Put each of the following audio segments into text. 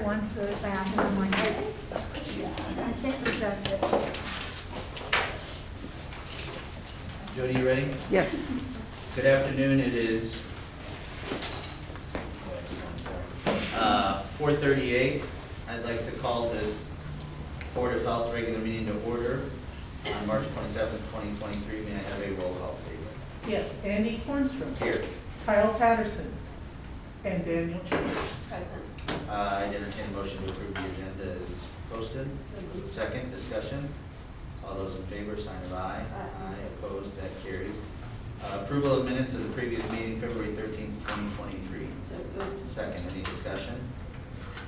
wants the bathroom. I'm like, I think that's it. Jody, you ready? Yes. Good afternoon. It is 4:38. I'd like to call this Board of Health regular meeting to order on March 27th, 2023. May I have a roll call, please? Yes, Andy Cornstrom, Here. Kyle Patterson, and Daniel Chambers. Present. I'd entertain a motion to approve the agenda as posted. Second, discussion. All those in favor, sign of aye. Aye. Opposed, that carries. Approval of minutes of the previous meeting, February 13th, 2023. So moved. Second, any discussion?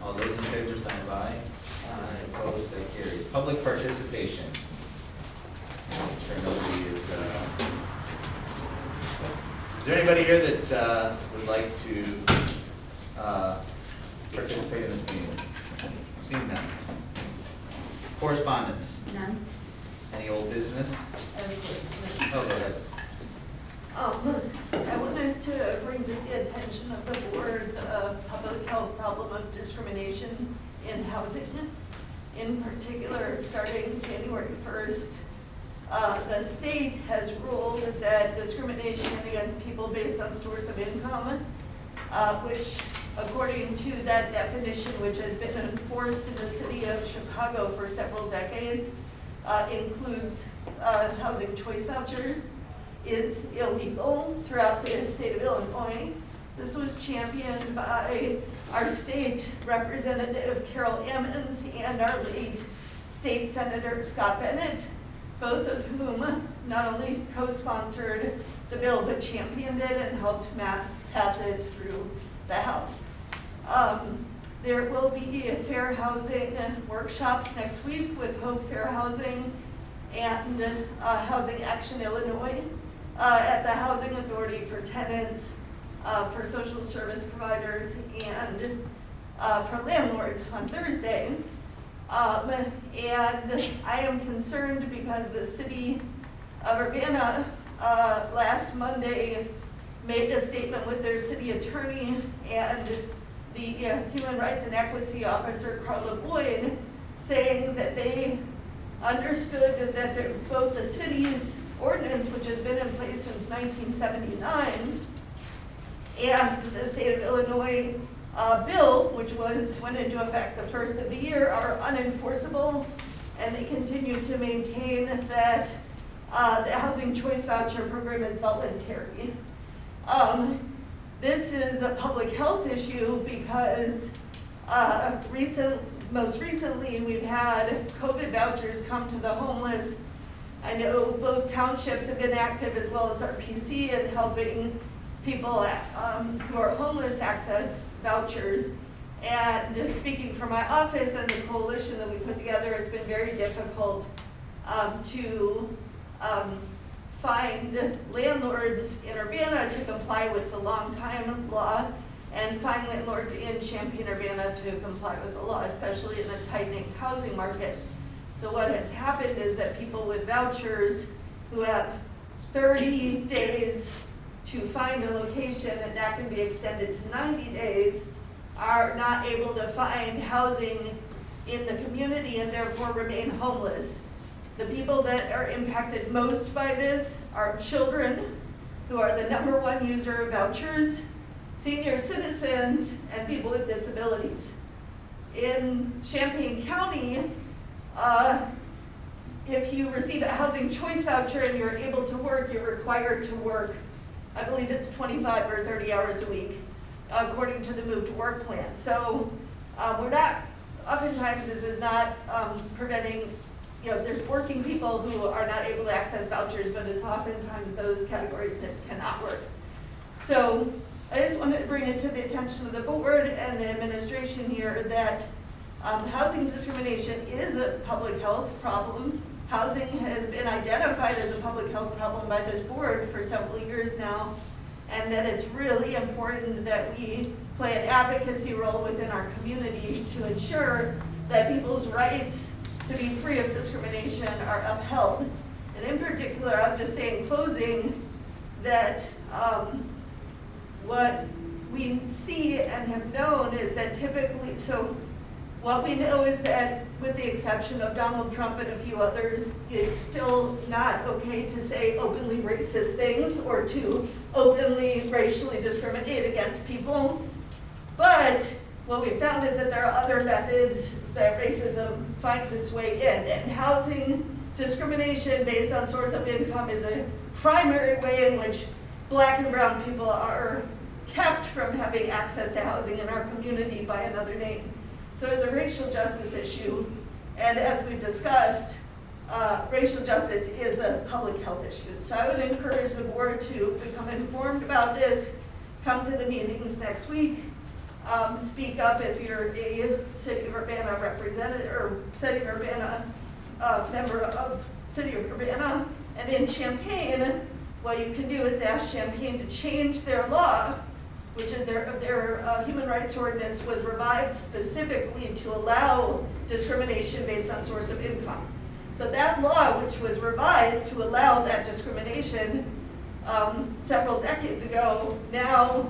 All those in favor, sign of aye. Aye. Opposed, that carries. Public participation. Make sure nobody is there anybody here that would like to participate in this meeting? Seeing none. Correspondence. None. Any old business? Oh, go ahead. I wanted to bring to the attention of the board the public health problem of discrimination in housing. In particular, starting January 1st, the state has ruled that discrimination against people based on source of income, which according to that definition, which has been enforced in the city of Chicago for several decades, includes housing choice vouchers, is illegal throughout the state of Illinois. This was championed by our state representative Carol Emmons and our late state senator Scott Bennett, both of whom not only co-sponsored the bill but championed it and helped pass it through the House. There will be fair housing workshops next week with Hope Fair Housing and Housing Action Illinois at the Housing Authority for tenants, for social service providers, and for landlords on Thursday. And I am concerned because the city of Urbana last Monday made a statement with their city attorney and the Human Rights and Equity Officer, Carla Boyd, saying that they understood that both the city's ordinance, which has been in place since 1979, and the state of Illinois bill, which went into effect the first of the year, are unenforceable, and they continue to maintain that the housing choice voucher program is voluntary. This is a public health issue because most recently we've had COVID vouchers come to the homeless. I know both townships have been active as well as RPC in helping people who are homeless access vouchers. And speaking for my office and the coalition that we put together, it's been very difficult to find landlords in Urbana to comply with the long time law and find landlords in Champaign-Urbana to comply with the law, especially in a tightening housing market. So what has happened is that people with vouchers who have 30 days to find a location, and that can be extended to 90 days, are not able to find housing in the community and therefore remain homeless. The people that are impacted most by this are children, who are the #1 user of vouchers, senior citizens, and people with disabilities. In Champaign County, if you receive a housing choice voucher and you're able to work, you're required to work, I believe it's 25 or 30 hours a week, according to the Move to Work plan. So oftentimes this is not preventing, there's working people who are not able to access vouchers, but it's oftentimes those categories that cannot work. So I just wanted to bring it to the attention of the board and the administration here that housing discrimination is a public health problem. Housing has been identified as a public health problem by this board for several years now, and that it's really important that we play an advocacy role within our community to ensure that people's rights to be free of discrimination are upheld. And in particular, I'll just say in closing that what we see and have known is that typically, so What we know is that with the exception of Donald Trump and a few others, it's still not okay to say openly racist things or to openly racially discriminate against people. But what we found is that there are other methods that racism finds its way in, and housing discrimination based on source of income is a primary way in which Black and brown people are kept from having access to housing in our community by another name. So it's a racial justice issue, and as we've discussed, racial justice is a public health issue. So I would encourage the board to become informed about this, come to the meetings next week, speak up if you're a City of Urbana representative or City of Urbana member of City of Urbana. And in Champaign, what you can do is ask Champaign to change their law, which is their human rights ordinance was revised specifically to allow discrimination based on source of income. So that law, which was revised to allow that discrimination several decades ago, now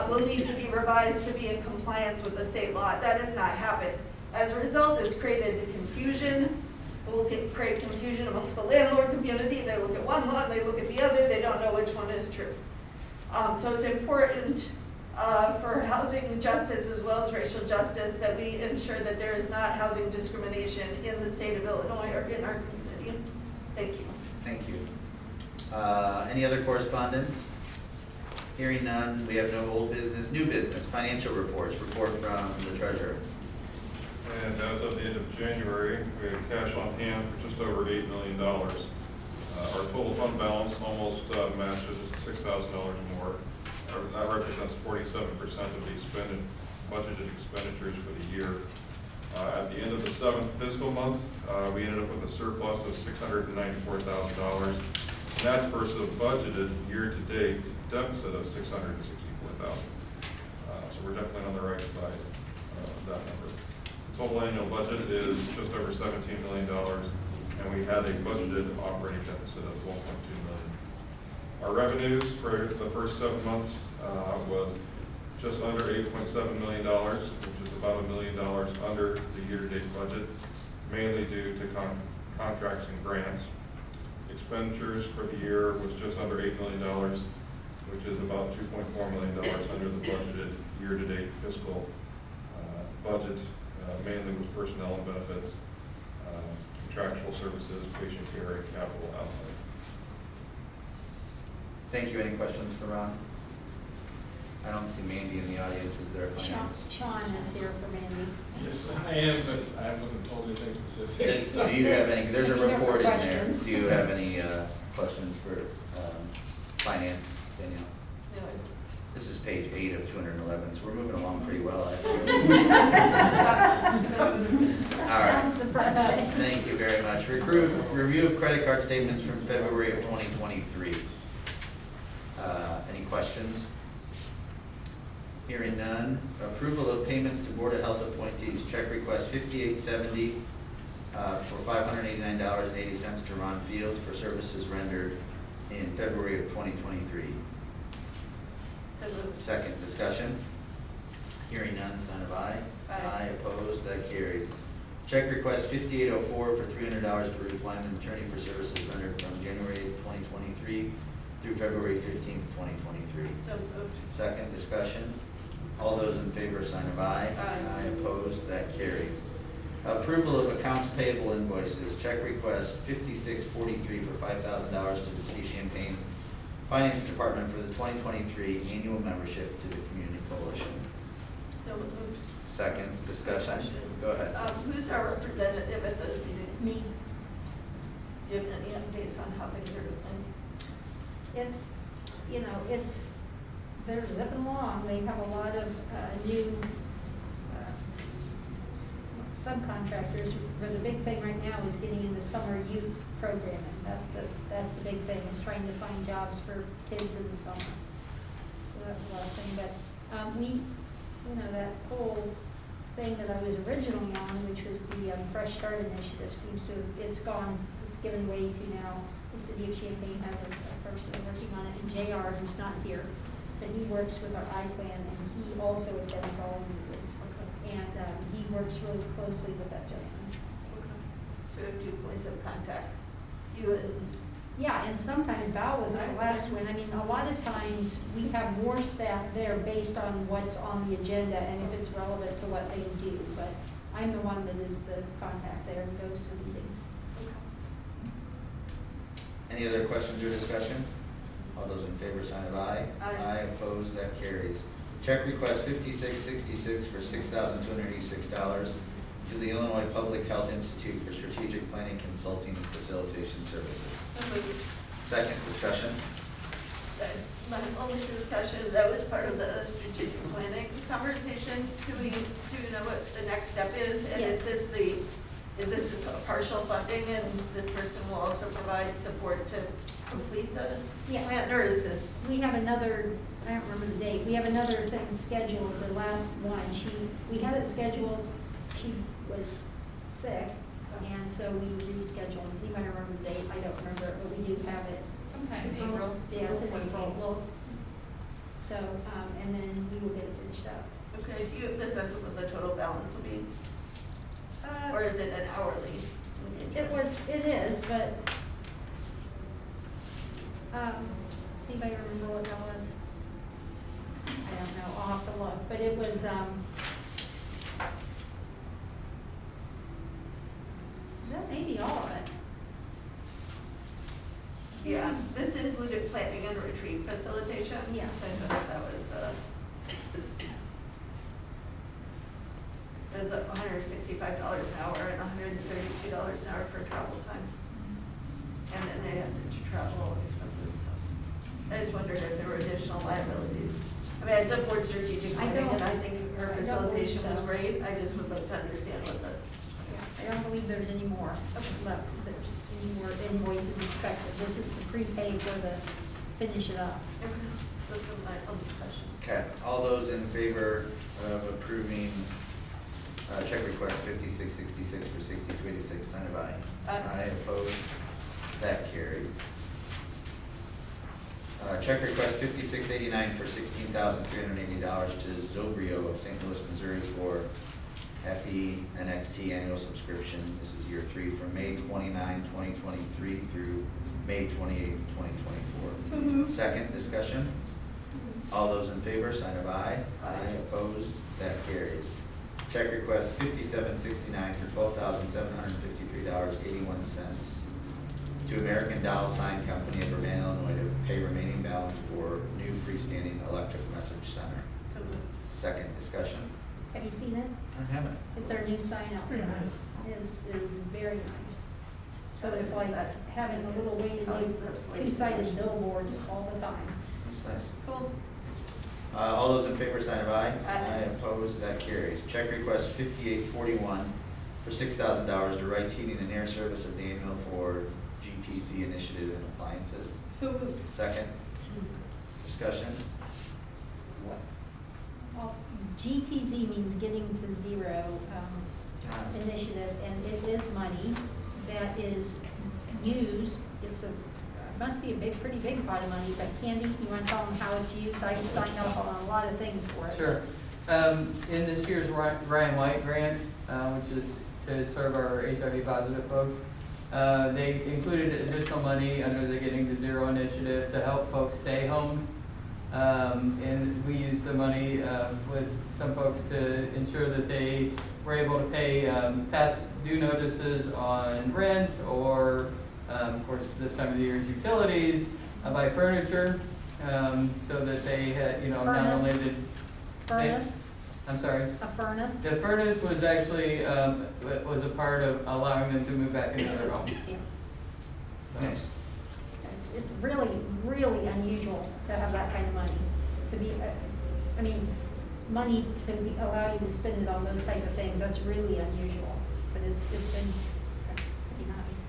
will need to be revised to be in compliance with the state law. That has not happened. As a result, it's created confusion. It will create confusion amongst the landlord community. They look at one law and they look at the other. They don't know which one is true. So it's important for housing justice as well as racial justice that we ensure that there is not housing discrimination in the state of Illinois or in our community. Thank you. Thank you. Any other correspondence? Hearing none, we have no old business. New business, financial reports, report from the treasurer. And as of the end of January, we have cash on hand for just over $8 million. Our total fund balance almost matches $6,000 more. That represents 47% of the budgeted expenditures for the year. At the end of the 7th fiscal month, we ended up with a surplus of $694,000. And that's versus a budgeted year-to-date deficit of $664,000. So we're definitely on the right side of that number. The total annual budget is just over $17 million, and we had a budgeted operating deficit of $1.2 million. Our revenues for the first 7 months was just under $8.7 million, which is about $1 million under the year-to-date budget, mainly due to contracts and grants. Expenditures for the year was just under $8 million, which is about $2.4 million under the budgeted year-to-date fiscal budget, mainly with personnel and benefits, contractual services, patient care, and capital outlay. Thank you. Any questions for Ron? I don't see Mandy in the audience. Is there a finance? Sean is here for Mandy. Yes, I am, but I haven't told anything specific. So do you have any, there's a Any other report in there. questions? Do you have any questions for finance, Danielle? No. This is page 8 of 211, so we're moving along pretty well, I feel. All right. Sounds depressing. Thank you very much. Review of credit card statements from February of 2023. Any questions? Hearing none. Approval of payments to Board of Health appointees. Check request 5870 for $589.80 to Ron Fields for services rendered in February of 2023. Second, discussion. Hearing none, sign of aye. Aye. Opposed, that carries. Check request 5804 for $300 to Ruth Lyman, attorney for services rendered from January 2023 through February 15th, 2023. So moved. Second, discussion. All those in favor, sign of aye. Aye. Opposed, that carries. Approval of accounts payable invoices. Check request 5643 for $5,000 to the City of Champaign Finance Department for the 2023 annual membership to the Community Coalition. So moved. Second, discussion. Go ahead. Who's our representative at those meetings? Me. Do you have any updates on how things are doing? It's, they're zipping along. They have a lot of new subcontractors. But the big thing right now is getting into summer youth programming. That's the big thing, is trying to find jobs for kids in the summer. So that's the last thing. But that whole thing that I was originally on, which was the Fresh Start initiative, it's given way to now. The City of Champaign has a person working on it, and JR, who's not here, but he works with our iPlan, and he also attends all of these and he works really closely with that gentleman. So we have 2 points of contact. You and, Yeah, and sometimes Val was the last one. I mean, a lot of times, we have more staff there based on what's on the agenda and if it's relevant to what they do. But I'm the one that is the contact there and goes to meetings. Any other questions or discussion? All those in favor, sign of aye. Aye. Opposed, that carries. Check request 5666 for $6,286 to the Illinois Public Health Institute for Strategic Planning Consulting and Facilitation Services. Second, discussion. my only discussion, that was part of the strategic planning conversation. Do we know what the next step is? And Yes. is this just a partial funding and this person will also provide support to complete the Yeah. plan? Or is this? We have another, I don't remember the date, we have another thing scheduled, the last one, we had it scheduled, she was sick, and so we rescheduled. Does anybody remember the date? I don't remember it, but we do have it. Sometime in April. Yeah, it's in April. So, and then we will get it finished up. Okay, do you have the sense of what the total balance will be? Uh, Or is it an hourly? It is, but, does anybody remember what that was? I don't know, I'll have to look, but it was, that may be all of it. Yeah, this included planning and retreat facilitation. Yeah. So I noticed that was it was $165 an hour and $132 an hour for travel time. And then they had the travel expenses, so. I just wondered if there were additional liabilities. I mean, I support strategic I planning, don't- and I think her I don't facilitation believe was so. great. I just would like to understand what the. I don't believe there's any more left, there's any more invoices expected. This is the prepaid for the finish it up. That's my only question. Okay, all those in favor of approving check request 5666 for 6286, sign of aye. Aye. Opposed, that carries. Check request 5689 for $16,380 to Zobrio of St. Louis, Missouri for FE and XT annual subscription. This is year 3 from May 29, 2023 through May 28, 2024. Second, discussion. All those in favor, sign of aye. Aye. Opposed, that carries. Check request 5769 for $12,753.81 to American Doll Sign Company of Urbana, Illinois to pay remaining balance for new freestanding electric message center. Second, discussion. Have you seen it? I haven't. It's our new sign out Pretty there. nice. It's very nice. So What it's is like that? having a little way to Oh, do that's like- two-sided billboards all the time. That's nice. Cool. All those in favor, sign of aye. Aye. Opposed, that carries. Check request 5841 for $6,000 to Wright's Heating and Air Service of Danville for GTC initiative and appliances. So moved. Second, discussion. Well, GTZ means getting to zero initiative, and it is money that is used. It must be a pretty big pot of money, but Candy, you want to tell them how it's used? I signed up on a lot of things for it. Sure. In this year's Ryan White grant, which is to serve our HIV positive folks, they included additional money under the Getting to Zero initiative to help folks stay home. And we used the money with some folks to ensure that they were able to pay past due notices on rent or, of course, this time of the year's utilities, buy furniture, so that they had, not only did. Furnace, I'm sorry. a furnace. The furnace was actually, was a part of allowing them to move back into their home. Yeah. Nice. It's really, really unusual to have that kind of money, to be, money to allow you to spend it on those type of things. That's really unusual, but it's been pretty nice.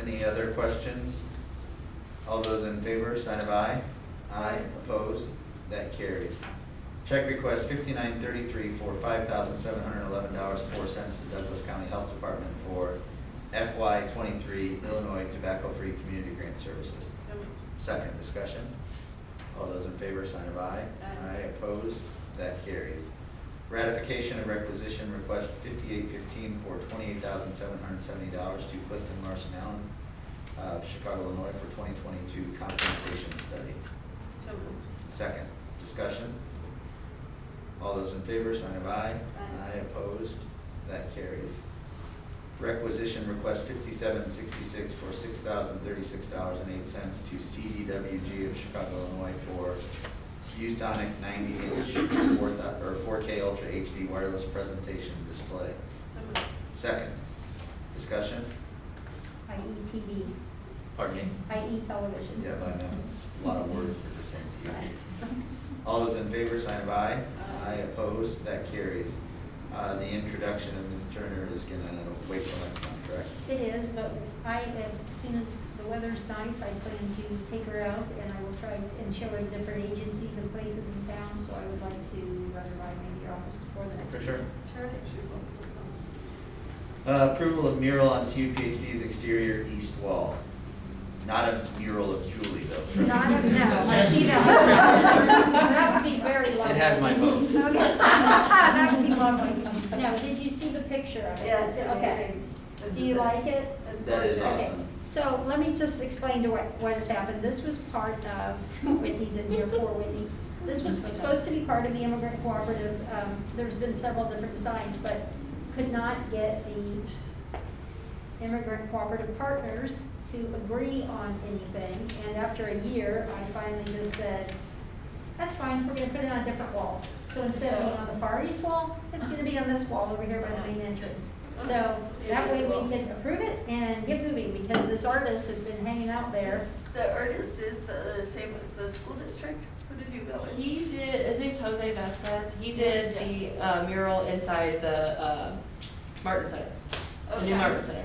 Any other questions? All those in favor, sign of aye. Aye. Opposed, that carries. Check request 5933 for $5,711.04 to Douglas County Health Department for FY23 Illinois Tobacco-Free Community Grant Services. Second, discussion. All those in favor, sign of aye. Aye. Opposed, that carries. Ratification of requisition request 5815 for $28,770 to Clifton Larson Allen of Chicago, Illinois for 2022 compensation study. So moved. Second, discussion. All those in favor, sign of aye. Aye, opposed, that carries. Requisition request 5766 for $6,036.08 to CDWG of Chicago, Illinois for ViewSonic 90-inch 4K Ultra HD wireless presentation display. So moved. Second, discussion. I.e. TV, Pardon me? I.e. television. Yeah, I know, it's a lot of words for just saying TV. Right. All those in favor, sign of aye. Aye, opposed, that carries. The introduction of Ms. Turner is gonna wait till next month, correct? It is, but as soon as the weather's nice, I plan to take her out and I will try and show her different agencies and places in town, so I would like to run her by maybe your office before the next. For sure. Sure. Approval of mural on CUPHD's exterior east wall. Not a mural of Julie, though. Not a, no, I see that. That would be very lovely. It has my vote. Okay. That would be lovely. Now, did you see the picture of it? Yeah, it's Okay. amazing. This Do is you it. like it? It's That is gorgeous. Okay. awesome. So let me just explain to what has happened. This was part of, Whitney's in here, poor Whitney. This was supposed to be part of the immigrant cooperative. There's been several different designs, but could not get the immigrant cooperative partners to agree on anything. And after a year, I finally just said, that's fine, we're gonna put it on a different wall. So instead of being on the far east wall, it's gonna be on this wall over here by the main entrance. So that way we can approve it and get moving, because this artist has been hanging out there. The artist is the same as the school district. Who did you go with? He did, his name's Jose Vasquez. He did the mural inside the Martin Center, the new Okay. Martin Center. Is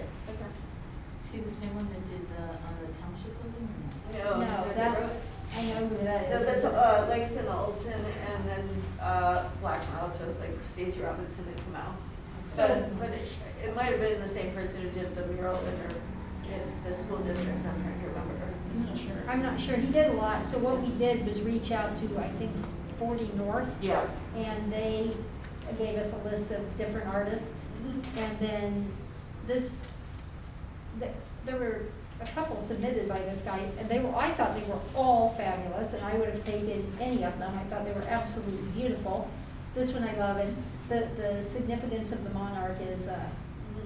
he the same one that did on the township building or no? No, that's, I know who that No, is. that's Langston Alton and then Black Mouse, so it's like Stacey Robinson and Kamau. So- But it might have been the same person who did the mural in the school district, I'm trying to remember. I'm not sure. I'm not sure, he did a lot. So what we did was reach out to, I think, 40 North. Yeah. And they gave us a list of different artists. And then there were a couple submitted by this guy, and I thought they were all fabulous, and I would have taken any of them. I thought they were absolutely beautiful. This one I love, and the significance of the monarch is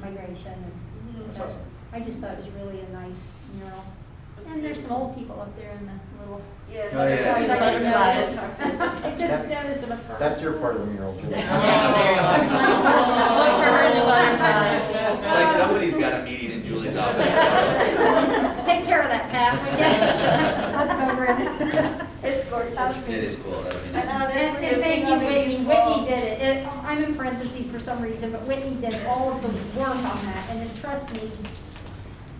migration. And That's awesome. I just thought it was really a nice mural. And there's some old people up there in the little. Yeah. Oh, yeah. I didn't notice them at first. That's your part of the mural, Julie. Look for her to butterflies. It's like somebody's got a meeting in Julie's office. Take care of that, Pat, would you? Let's go, Brenda. It's gorgeous. It is cool, I mean, And honestly, And thank being you, on the Whitney. east wall- Whitney did it. I'm in parentheses for some reason, but Whitney did all of the work on that, and then trust me,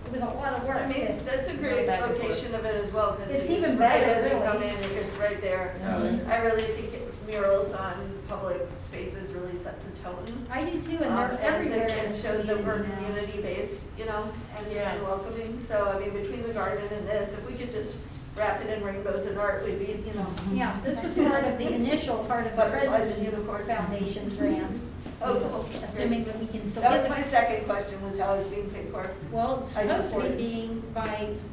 it was a lot of work. I mean, that's a great Back and forth. location of it as well, because It's it's even right better, as you really. come in, it's right there. Yeah. I really think murals on public spaces really sets a tone. I do too, and they're And everywhere. it shows that we're now. community-based, you know, Yeah. and welcoming. So, I mean, between the garden and this, if we could just wrap it in rainbows and art, we'd be, you know. Yeah, this was part of the initial part of the Butterflies and President unicorns. Foundation's grant. Oh, cool. Assuming that we can still That get was the. my second question, was how it's being paid for. Well, it's I supposed to support be it.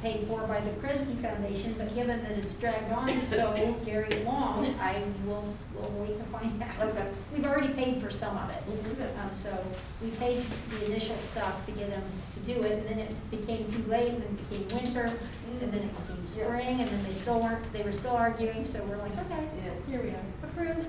paid for by the Kresge Foundation, but given that it's dragged on so very long, we'll wait to find out. Okay. We've already paid for some of it. So we paid the initial stuff to get them to do it, and then it became too late, and then it became winter, and then it became Yeah. spring, and then they were still arguing, so we're like, okay, Yeah. here we are, approved.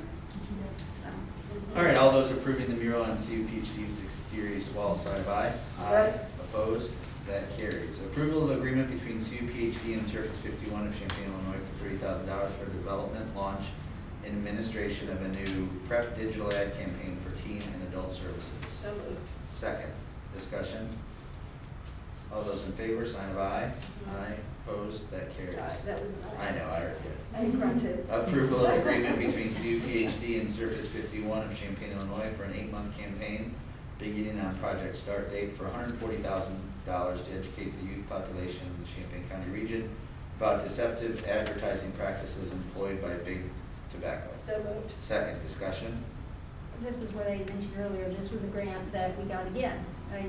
All right, all those approving the mural on CUPHD's exterior east wall, sign of aye. Aye. Opposed? That carries. Approval of agreement between CUPHD and Surface 51 of Champaign, Illinois for $30,000 for development, launch, and administration of a new prep digital ad campaign for teen and adult services. So moved. Second, discussion. All those in favor, sign of aye. Aye. Opposed? That carries. That was I know, I heard you. I grunted. Approval of agreement between CUPHD and Surface 51 of Champaign, Illinois for an 8-month campaign beginning on project start date for $140,000 to educate the youth population in the Champaign County region about deceptive advertising practices employed by Big Tobacco. So moved. Second, discussion. this is what I mentioned earlier, this was a grant that we got again. I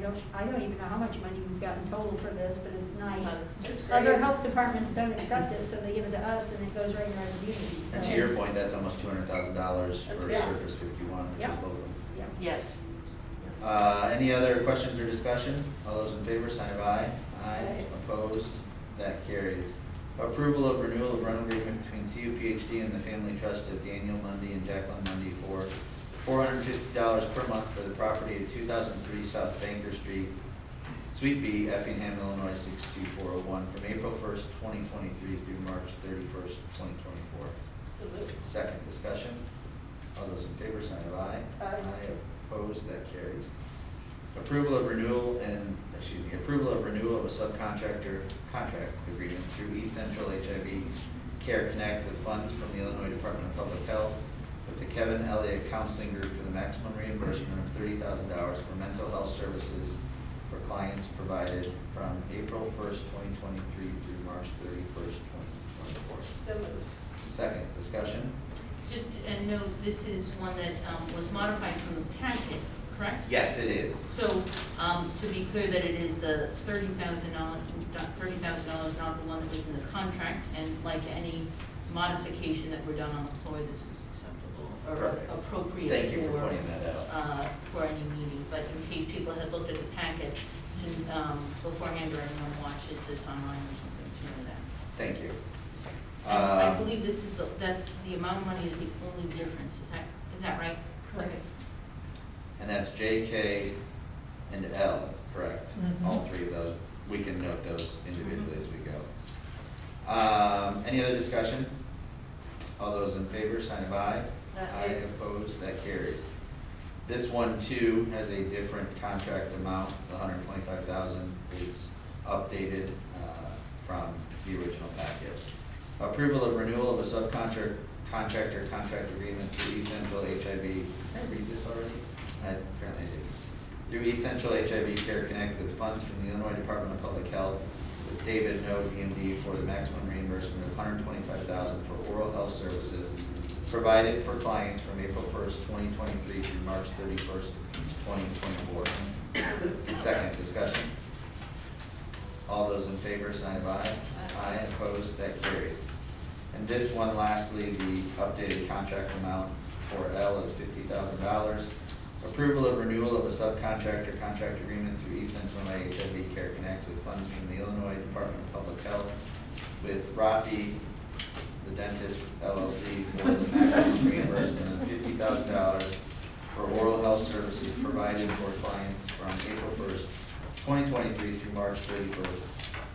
don't even know how much money we've gotten total for this, but it's nice. It's Other great. health departments don't accept it, so they give it to us and it goes right in our community, so. And to your point, that's almost $200,000 That's for great. Surface 51, which is Yep. local. Yeah. Yes. Any other questions or discussion? All those in favor, sign of aye. Aye. Opposed? That carries. Approval of renewal of rental agreement between CUPHD and the Family Trust of Daniel Mundy and Jacqueline Mundy for $450 per month for the property at 2003 South Banker Street, Suite B, Effingham, Illinois 62401, from April 1st, 2023 through March 31st, 2024. Second discussion. All those in favor, sign of aye. Aye. Opposed, that carries. Approval of renewal of a subcontractor contract agreement through East Central HIV Care Connect with funds from the Illinois Department of Public Health with the Kevin Elliott Counseling Group for the maximum reimbursement of $30,000 for mental health services for clients provided from April 1st, 2023 through March 31st, 2024. So moved. Second, discussion. Just a note, this is one that was modified from the packet, correct? Yes, it is. So, to be clear that it is the $30,000, not the one that was in the contract, and like any modification that were done on the floor, this is acceptable or Perfect. appropriate Thank you for pointing that out. for any meeting. But in case people had looked at the packet to, beforehand or anyone watches this online or something, to know that. Thank you. And I believe this is that's the amount of money is the only difference, is that right? Correct. And that's J, K, and L, correct? Mhm. All three of those. We can note those individually as we go. Any other discussion? All those in favor, sign of aye. Aye. Opposed, that carries. This one too has a different contract amount. The $125,000 is updated from the original packet. Approval of renewal of a subcontractor contract agreement through East Central HIV. Did I read this already? Apparently I did. Through East Central HIV Care Connect with funds from the Illinois Department of Public Health with David Node, EMD, for the maximum reimbursement of $125,000 for oral health services provided for clients from April 1st, 2023 through March 31st, 2024. Second, discussion. All those in favor, sign of aye. Aye. Opposed, that carries. And this one, lastly, the updated contract amount for L is $50,000. Approval of renewal of a subcontractor contract agreement through East Central HIV Care Connect with funds from the Illinois Department of Public Health with Rafi, the dentist LLC, for the maximum reimbursement of $50,000 for oral health services provided for clients from April 1st, 2023 through March 31st,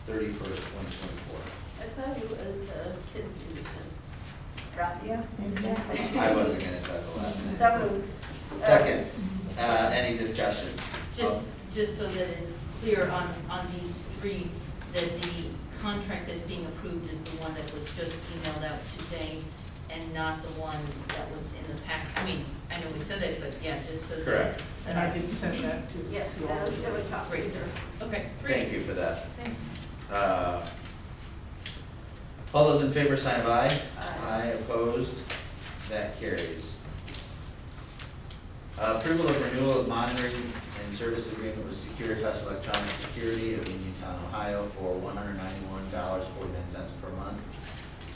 2024. I thought it was a kids' musician. Rafi. Yeah, exactly. I wasn't gonna try the last name. So moved. Second, any discussion? Just so that it's clear on these three, that the contract that's being approved is the one that was just emailed out today and not the one that was in the pack. I mean, I know we said that, but yeah, just so that. Correct. And I did send that to, Yes, to all that was of a you. copy. Great. Okay, great. Thank you for that. Thanks. All those in favor, sign of aye. Aye. Opposed, that carries. Approval of renewal of monitoring and service agreement with Securitas Electronic Security of Uniontown, Ohio for $191.49 per month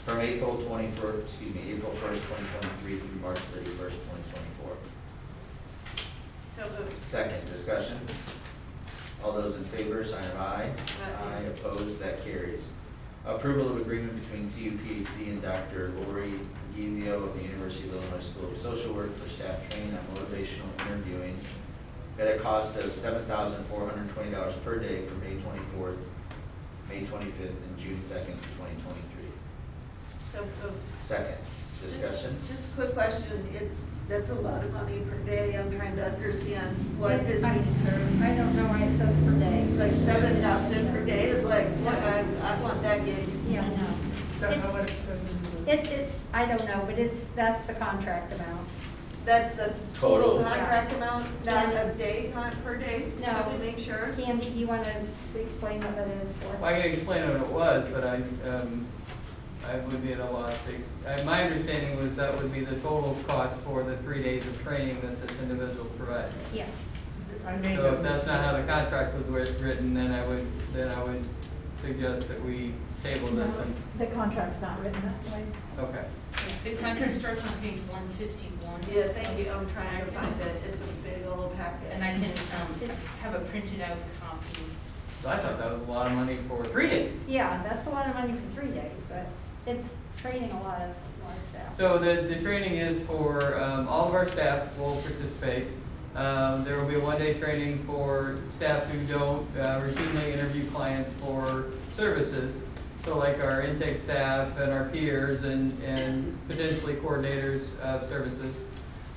from April 1st, 2023 through March 31st, 2024. So moved. Second, discussion. All those in favor, sign of aye. Aye. Opposed, that carries. Approval of agreement between CUPHD and Dr. Lori Gizio of the University of Illinois School of Social Work for staff training on motivational interviewing at a cost of $7,420 per day from May 24th, May 25th, and June 2nd, 2023. So moved. Second, discussion. Just a quick question, that's a lot of money per day, I'm trying to understand what It's- is I being served. I don't know why it says per day. It's like 7,000 per day is like, what, I want that gig. Yeah, no. Is that how it says in the? I don't know, but that's the contract amount. That's the Total. total contract amount, not Yeah. a day, not per day, No. just to make sure? Candy, you want to explain what that is for? Well, I can explain what it was, but I would be at a loss. My understanding was that would be the total cost for the 3 days of training that this individual provided. Yeah. I made So if that that's not how the contract was written, then I would suggest that we table this and, The contract's not written that way. okay. The contract starts on page 151. Yeah, thank you, I'm trying to find it, it's a big old packet. And I can have a printed out copy. So I thought that was a lot of money for 3 days. Yeah, that's a lot of money for 3 days, but it's training a lot of staff. So the training is for, all of our staff will participate. There will be a 1-day training for staff who don't routinely interview clients for services. So like our intake staff and our peers and potentially coordinators of services.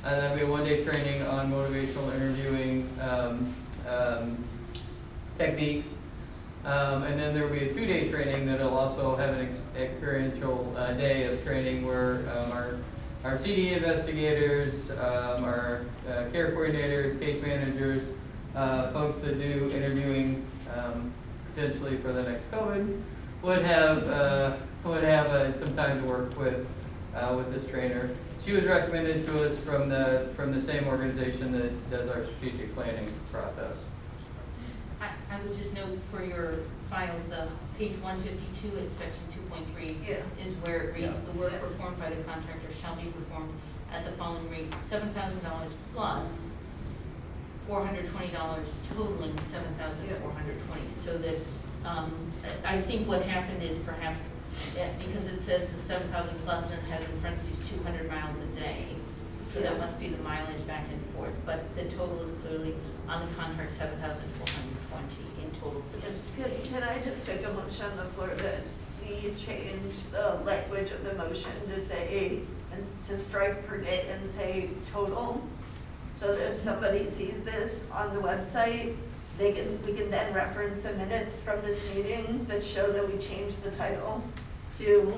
And then we have 1-day training on motivational interviewing techniques. And then there will be a 2-day training that'll also have an experiential day of training where our CD investigators, our care coordinators, case managers, folks that do interviewing potentially for the next COVID would have some time to work with this trainer. She was recommended to us from the same organization that does our strategic planning process. I would just note for your files, the page 152 at section 2.3 Yeah. is where it reads, Yeah. the work performed by the contractor shall be performed at the following rate, $7,000 plus $420 totaling $7,420. So that, I think what happened is perhaps, because it says the 7,000 plus and it has in parentheses 200 miles a day. So that must be the mileage back and forth, but the total is clearly on the contract 7,420 in total for those 3 days. Can I just make a motion on the floor that we change the language of the motion to say, and to strike per day and say total? So that if somebody sees this on the website, we can then reference the minutes from this meeting that show that we changed the title to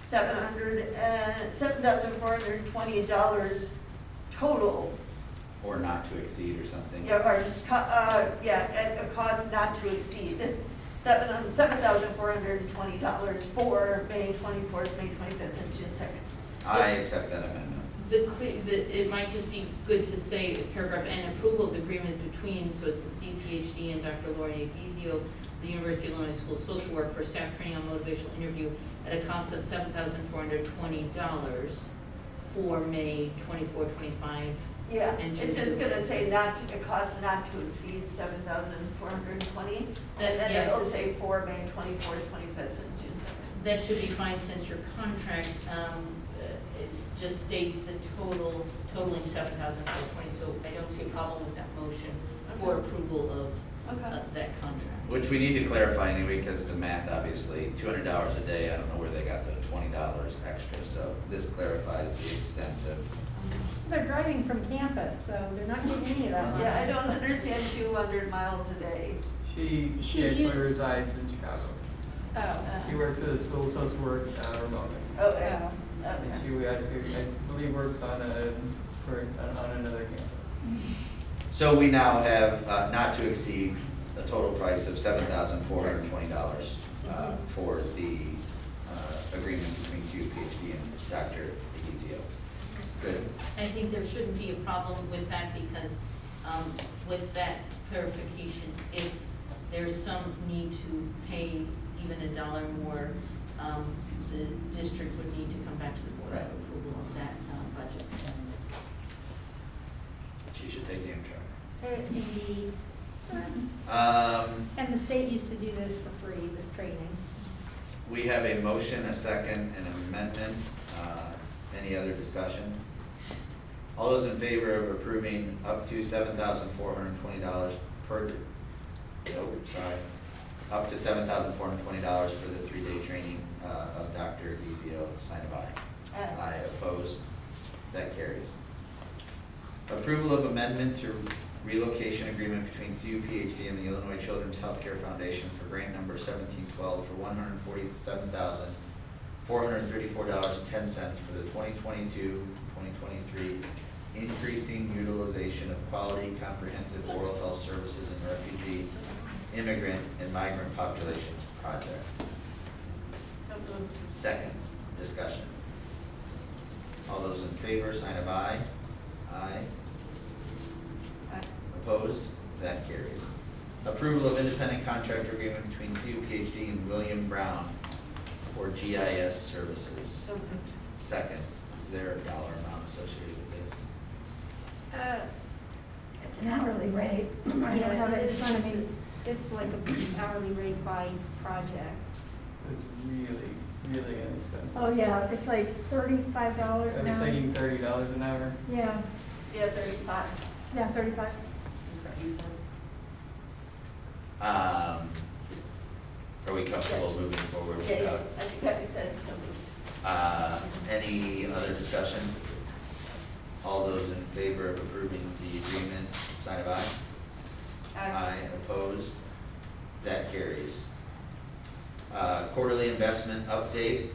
$7,420 total. Or not to exceed or something. Yeah, or, at a cost not to exceed $7,420 for May 24th, May 25th, and June 2nd. I accept that amendment. It might just be good to say, paragraph N, approval of the agreement between, so it's the CUPHD and Dr. Lori Agizio, the University of Illinois School of Social Work for staff training on motivational interview at a cost of $7,420 for May 24, 25. Yeah, And it's June just gonna 2nd. say a cost not to exceed $7,420. And then Yeah. it'll say for May 24th, 25th, and June 2nd. That should be fine since your contract just states the totaling 7,420. So I don't see a problem with that motion for approval of that contract. Which we need to clarify anyway, because the math, obviously, $200 a day, I don't know where they got the $20 extra, so this clarifies the extent of. They're driving from campus, so they're not getting any of that money. Yeah, I don't understand 200 miles a day. She She's actually u- resides in Chicago. Oh. She works for the School of Social Work remotely. Okay, Oh. And okay. she actually, I believe, works on another campus. So we now have not to exceed a total price of $7,420 for the agreement between CUPHD and Dr. Agizio. Good. I think there shouldn't be a problem with that because with that clarification, if there's some need to pay even $1 more, the district would need to come back to the board Right. for approval of that budget. She should take the Amtrak. And the state used to do this for free, this training. We have a motion, a second, and an amendment. Any other discussion? All those in favor of approving up to $7,420 up to $7,420 for the 3-day training of Dr. Agizio, sign of aye. Aye, opposed, that carries. Approval of amendment to relocation agreement between CUPHD and the Illinois Children's Healthcare Foundation for grant number 1712 for $147,434.10 for the 2022-2023 increasing utilization of quality comprehensive oral health services in refugee, immigrant, and migrant populations project. So moved. Second. discussion. All those in favor, sign of aye. Aye. Opposed? That carries. Approval of independent contractor agreement between CUPHD and William Brown for GIS services. So moved. Second, is there a dollar amount associated with this? It's an hourly rate. I don't have it in front of me. It's like an hourly rate by project. It's really, really inexpensive. Oh, yeah, it's like $35 I an was hour. thinking $30 an hour. Yeah, Yeah, 35. yeah, 35. Is that you said? Are we comfortable moving forward Yeah, without? I think that makes sense to me. Any other discussion? All those in favor of approving the agreement, sign of aye. Aye, opposed? That carries. Quarterly investment update.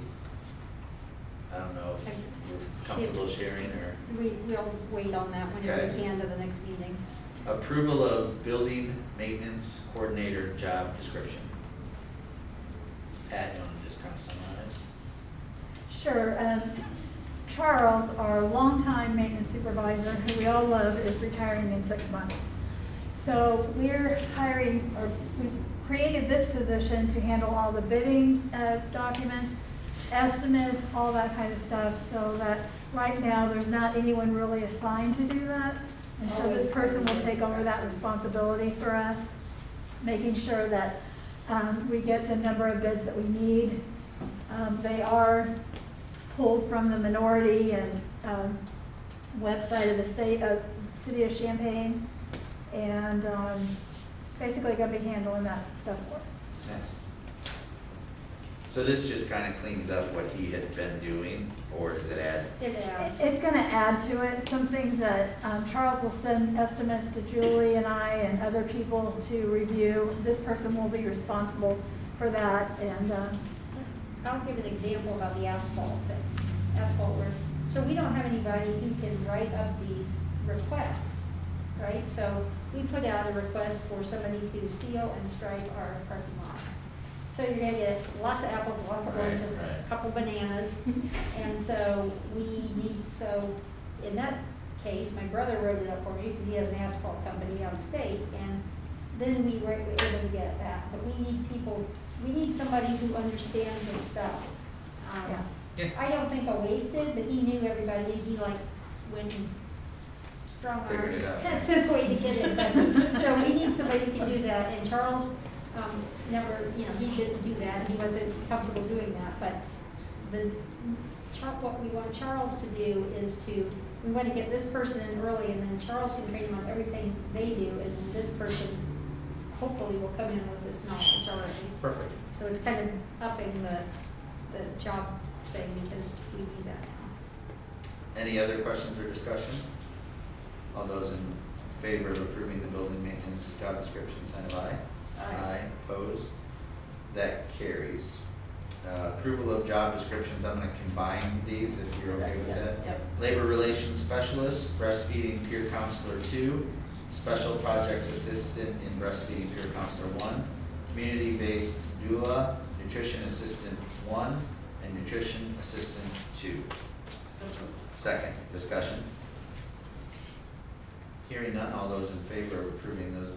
I don't know if you're comfortable sharing or. We'll wait on that whenever Okay. we can to the next meeting. Approval of building maintenance coordinator job description. Pat, you want to just kind of summarize? Sure. Charles, our longtime maintenance supervisor, who we all love, is retiring in 6 months. So we're hiring, or we created this position to handle all the bidding documents, estimates, all that kind of stuff, so that right now, there's not anyone really assigned to do that. And so this person will take over that responsibility for us, making sure that we get the number of bids that we need. They are pulled from the minority and website of the city of Champaign, and basically going to be handling that stuff for us. Nice. So this just kind of cleans up what he had been doing, or does it add? It adds. It's going to add to it, some things that Charles will send estimates to Julie and I and other people to review. This person will be responsible for that, and I'll give an example about the asphalt thing, asphalt work. So we don't have anybody who can write up these requests, right? So we put out a request for somebody to seal and stripe our parking lot. So you're gonna get lots of apples, lots of oranges, a couple bananas. And so in that case, my brother wrote it up for me, because he has an asphalt company out of state, and then we were able to get that. But we need somebody who understands this stuff. Yeah. I don't think I wasted, but he knew everybody, he went and strong arm. Figured it out. That's the way to get it done. So we need somebody who can do that, and Charles, never, he didn't do that, he wasn't comfortable doing that, but what we want Charles to do is we want to get this person in early, and then Charles can train them on everything they do, and then this person hopefully will come in with this knowledge already. Perfect. So it's kind of upping the job thing, because we need that now. Any other questions or discussion? All those in favor of approving the building maintenance job description, sign of aye. Aye. Opposed? That carries. Approval of job descriptions, I'm gonna combine these if you're okay with that. Yep. Labor Relations Specialist, Breastfeeding Peer Counselor 2, Special Projects Assistant in Breastfeeding Peer Counselor 1, Community-Based Doula, Nutrition Assistant 1, and Nutrition Assistant 2. Second, discussion. Hearing none, all those in favor of approving those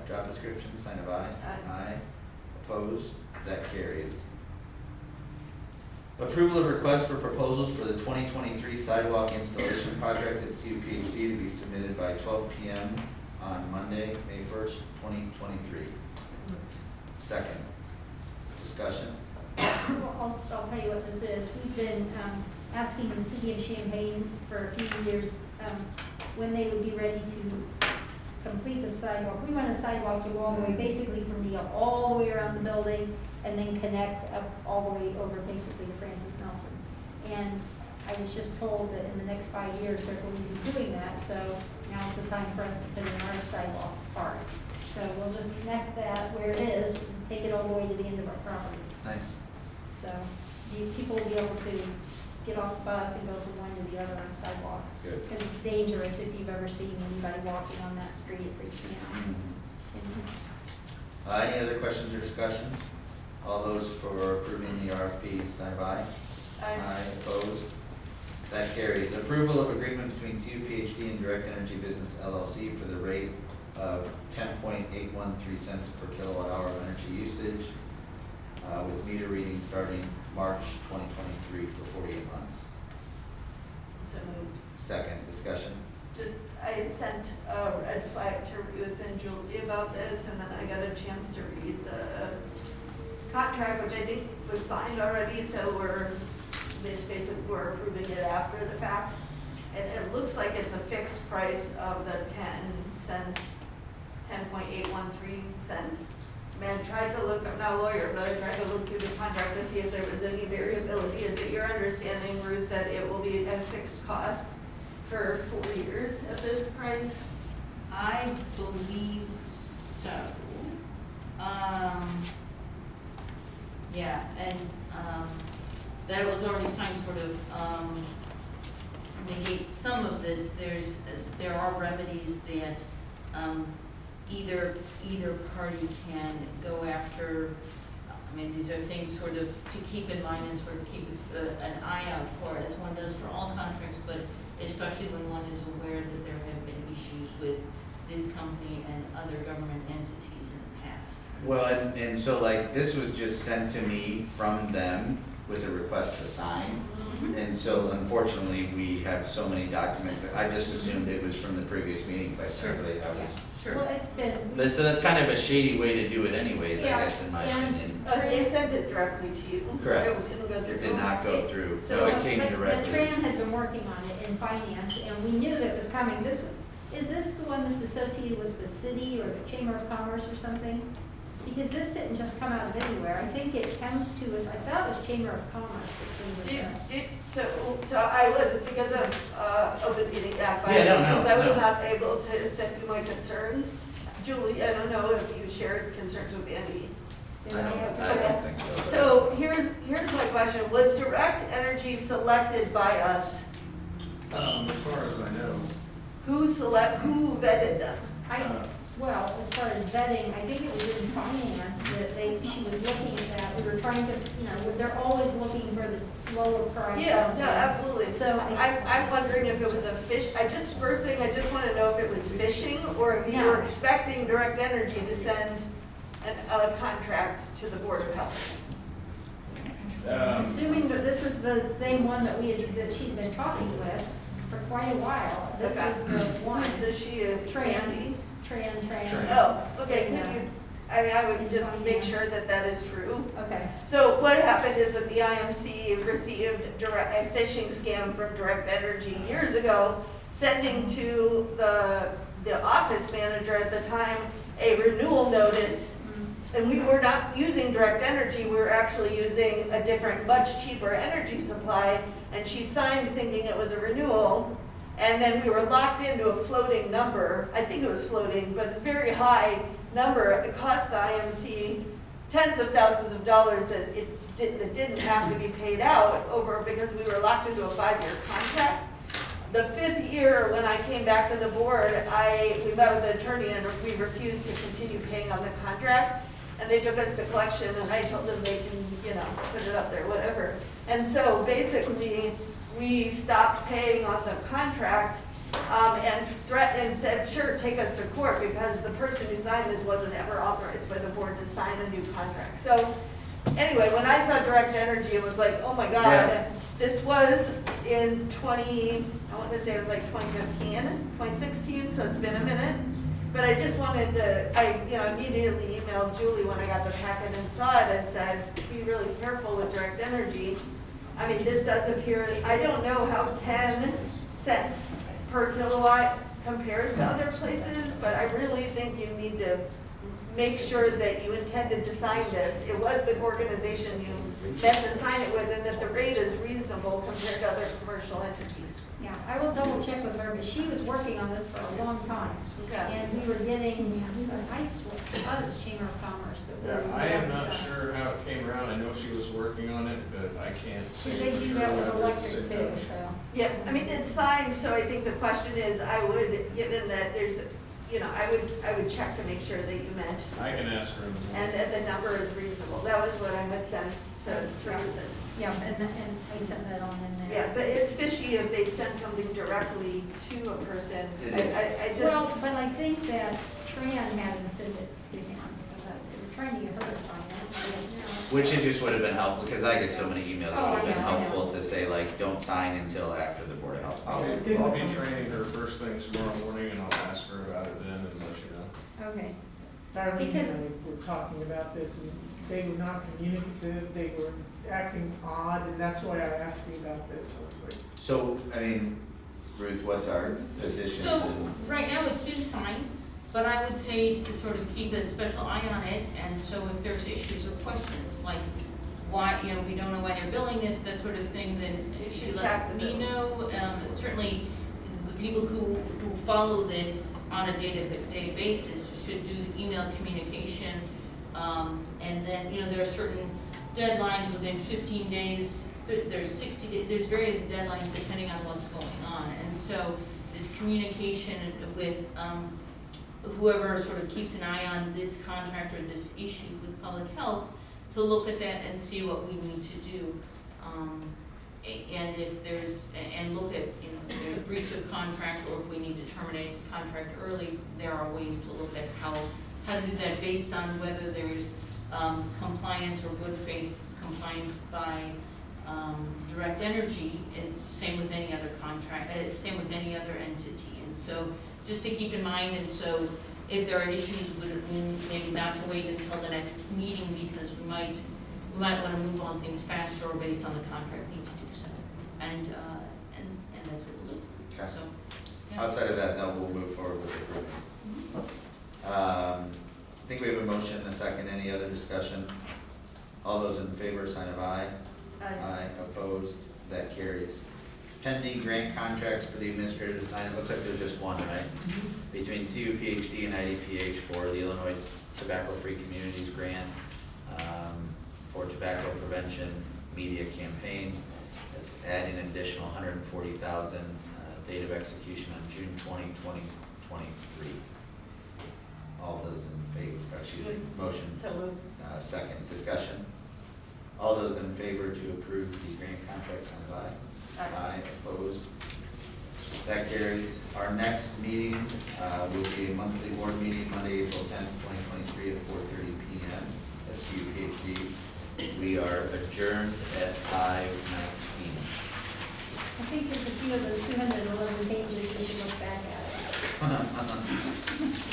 job descriptions, sign of aye. Aye. Opposed? That carries. Approval of request for proposals for the 2023 sidewalk installation project at CUPHD to be submitted by 12 p.m. on Monday, May 1st, 2023. Second, discussion. Well, I'll tell you what this is. We've been asking the city of Champaign for a few years when they would be ready to complete the sidewalk. We want a sidewalk to go all the way, basically from all the way around the building, and then connect up all the way over basically to Francis Nelson. And I was just told that in the next 5 years, they're going to be doing that, so now's the time for us to put in our sidewalk part. So we'll just connect that where it is, and take it all the way to the end of our property. Nice. So the people will be able to get off the bus and go from one to the other on the sidewalk. Good. Because it's dangerous if you've ever seen anybody walking on that street, it freaks me out. Any other questions or discussion? All those for approving the RFP, sign of aye. Aye. Opposed? That carries. Approval of agreement between CUPHD and Direct Energy Business LLC for the rate of 10.813 cents per kilowatt hour of energy usage, with meter readings starting March 2023 for 48 months. So moved. Second, discussion. Just, I sent a red flag to Ruth and Julie about this, and then I got a chance to read the contract, which I think was signed already, so we're approving it after the fact. And it looks like it's a fixed price of the 10.813 cents. Man, I tried to look, I'm not a lawyer, but I tried to look through the contract to see if there was any variability. Is it your understanding, Ruth, that it will be a fixed cost for 4 years at this price? I believe so. Yeah, and, that was already signed sort of, negate some of this. There are remedies that, either party can go after. I mean, these are things sort of to keep in mind and sort of keep an eye out for, as one does for all contracts, but especially when one is aware that there have been issues with this company and other government entities in the past. Well, and so like, this was just sent to me from them with a request to sign. And so unfortunately, we have so many documents that I just assumed it was from the previous meeting, but apparently I was. Sure. Well, it's been. So that's kind of a shady way to do it anyways, I Yeah, guess, in my yeah. opinion. They sent it directly to you. Correct. It didn't go through. It did not go through, So so it came but directly. Tran had been working on it in finance, and we knew that it was coming. Is this the one that's associated with the city or the Chamber of Commerce or something? Because this didn't just come out of anywhere. I think it comes to us, I thought it was Chamber of Commerce that sent it. So I was, because of open meeting act Yeah, no, violations, I was no. not able to send you my concerns. Julie, I don't know if you shared concerns with Andy. I don't think so. So here's my question. Was Direct Energy selected by us? As far as I know, Who vetted them? Well, as far as vetting, I think it was in finance that she was looking at that. We were trying to, they're always looking for the lower price. Yeah, no, absolutely. So I'm wondering if it was a first thing, I just want to know if it was phishing or if you were No. expecting Direct Energy to send a contract to the Board of Health. Assuming that this is the same one that she'd been talking with for quite a while. This Okay. is the one. Does she, Tran. Andy? Tran. Oh, okay, Yeah. could you, I would just make sure that that is true. Okay. So what happened is that the IMC received a phishing scam from Direct Energy years ago, sending to the office manager at the time a renewal notice. And we were not using Direct Energy, we were actually using a different, much cheaper energy supply. And she signed thinking it was a renewal. And then we were locked into a floating number. I think it was floating, but a very high number. It cost the IMC tens of thousands of dollars that didn't have to be paid out over because we were locked into a 5-year contract. The 5th year, when I came back to the board, we met with the attorney and we refused to continue paying on the contract. And they took us to collection and I told them they can, put it up there, whatever. And so basically, we stopped paying on the contract and said, sure, take us to court because the person who signed this wasn't ever authorized by the board to sign a new contract. So anyway, when I saw Direct Energy, it was like, oh my God, Yeah. This was in 2016, so it's been a minute. But I just wanted to, I immediately emailed Julie when I got the packet and saw it and said, be really careful with Direct Energy. I mean, this does appear, I don't know how 10 cents per kilowatt compares to other places, but I really think you need to make sure that you intended to sign this. It was the organization you meant to sign it with and that the rate is reasonable compared to other commercial entities. Yeah, I will double check with her, but she was working on this for a long time. Okay. And we were getting, I thought it was Chamber of Commerce that we were. I am not sure how it came around. I know she was working on it, but I can't say They for do sure. that with whether it's electric a- too, so. Yeah, I mean, it's signed, so I think the question is, given that there's, I would check to make sure that you meant, I can ask her in the morning. and that the number is reasonable. That was what I had sent Yeah, and I sent that on in there. Yeah, but it's fishy if they send something directly to a person. It is. I just. Well, but I think that Tran hadn't sent it to him, because they were trying to get her to sign it, but I didn't know. Which it just would have been helpful, because I get so many emails, it Oh, would have I been know, I know. helpful to say like, don't sign until after the Board of Health. I'll be training her first thing tomorrow morning, and I'll ask her about it then and let you know. Okay. Darlene Because- and I were talking about this, and they were not communicative, they were acting odd, and that's why I asked you about this. I was like, So, I mean, Ruth, what's our position? So, right now, it's been signed, but I would say to sort of keep a special eye on it, and so if there's issues or questions, like why, you know, we don't know why they're billing this, that sort of thing, then You you should should check let the me bills. know. Certainly, the people who follow this on a day-to-day basis should do the email communication. And then, you know, there are certain deadlines within 15 days, there's 60 days, there's various deadlines depending on what's going on. And so this communication with whoever sort of keeps an eye on this contract or this issue with public health, to look at that and see what we need to do. And if there's, and look at, you know, if there's a breach of contract, or if we need to terminate the contract early, there are ways to look at how to do that based on whether there's compliance or good faith compliance by Direct Energy, and same with any other contract, same with any other entity. And so just to keep in mind, and so if there are issues, maybe not to wait until the next meeting, because we might want to move on things faster or based on the contract, need to do so. And that's what we'll do. Okay. So, yeah. Outside of that, though, we'll move forward with approval. I think we have a motion and a second. Any other discussion? All those in favor, sign of aye. Aye. Opposed? That carries. Pending grant contracts for the administrator to sign. It looks like there's just one, right? Between CUPHD and IDPH for the Illinois Tobacco-Free Communities Grant for tobacco prevention media campaign. It's adding an additional $140,000, date of execution on June 20, 2023. All those in favor, motion, So moved. second, discussion. All those in favor to approve the grant contract, sign of aye. Aye, opposed. That carries. Our next meeting will be a monthly board meeting, Monday, April 10th, 2023 at 4:30 p.m. at CUPHD. We are adjourned at 5:19. I think there's a few of those 211 pages we should look back at.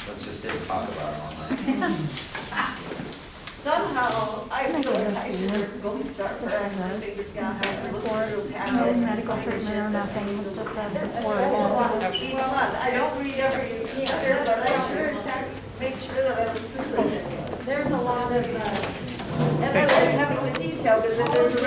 Let's just sit and talk about it all night. Somehow, I feel like I should go start for actually figured out how to look through No medical treatment or nothing, it's just a report. I don't read every, but I sure as heck make sure that I look through it. There's a lot of, And I like having the detail, because if there's a